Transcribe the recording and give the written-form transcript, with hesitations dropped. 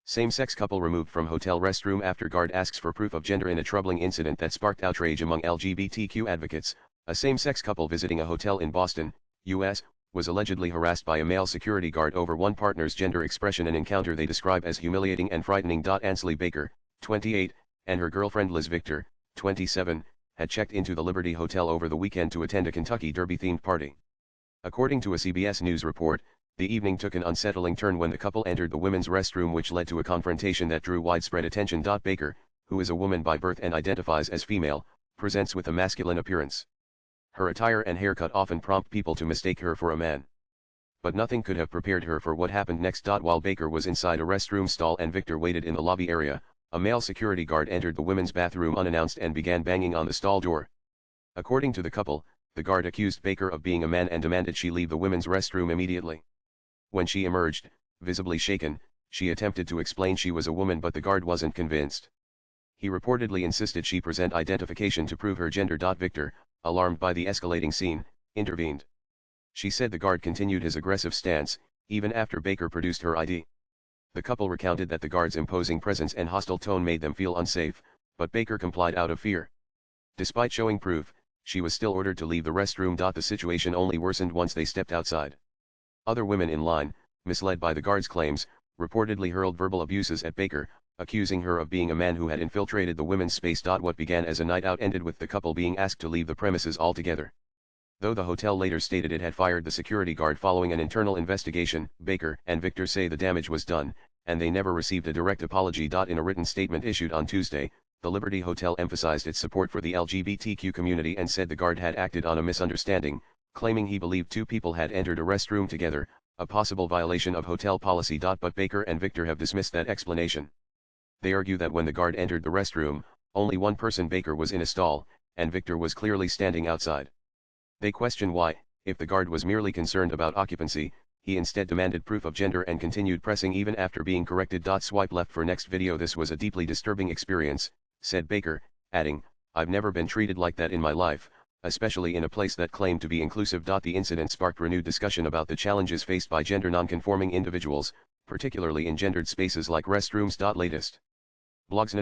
Same-sex couple removed from hotel restroom after guard asks for proof of gender in a troubling incident that sparked outrage among LGBTQ advocates. A same-sex couple visiting a hotel in Boston, U.S., was allegedly harassed by a male security guard over one partner's gender expression, an encounter they describe as humiliating and frightening. Ansley Baker, 28, and her girlfriend Liz Victor, 27, had checked into the Liberty Hotel over the weekend to attend a Kentucky Derby-themed party. According to a CBS News report, the evening took an unsettling turn when the couple entered the women's restroom, which led to a confrontation that drew widespread attention. Baker, who is a woman by birth and identifies as female, presents with a masculine appearance. Her attire and haircut often prompt people to mistake her for a man. But nothing could have prepared her for what happened next. While Baker was inside a restroom stall and Victor waited in the lobby area, a male security guard entered the women's bathroom unannounced and began banging on the stall door. According to the couple, the guard accused Baker of being a man and demanded she leave the women's restroom immediately. When she emerged, visibly shaken, she attempted to explain she was a woman, but the guard wasn't convinced. He reportedly insisted she present identification to prove her gender. Victor, alarmed by the escalating scene, intervened. She said the guard continued his aggressive stance, even after Baker produced her ID. The couple recounted that the guard's imposing presence and hostile tone made them feel unsafe, but Baker complied out of fear. Despite showing proof, she was still ordered to leave the restroom. The situation only worsened once they stepped outside. Other women in line, misled by the guard's claims, reportedly hurled verbal abuses at Baker, accusing her of being a man who had infiltrated the women's space. What began as a night out ended with the couple being asked to leave the premises altogether. Though the hotel later stated it had fired the security guard following an internal investigation, Baker and Victor say the damage was done, and they never received a direct apology. In a written statement issued on Tuesday, the Liberty Hotel emphasized its support for the LGBTQ community and said the guard had acted on a misunderstanding, claiming he believed two people had entered a restroom together, a possible violation of hotel policy. But Baker and Victor have dismissed that explanation. They argue that when the guard entered the restroom, only one person, Baker, was in a stall, and Victor was clearly standing outside. They question why, if the guard was merely concerned about occupancy, he instead demanded proof of gender and continued pressing even after being corrected. Swipe left for next video. This was a deeply disturbing experience, said Baker, adding, "I've never been treated like that in my life, especially in a place that claimed to be inclusive." The incident sparked renewed discussion about the challenges faced by gender non-conforming individuals, particularly in gendered spaces like restrooms. Latest blogs.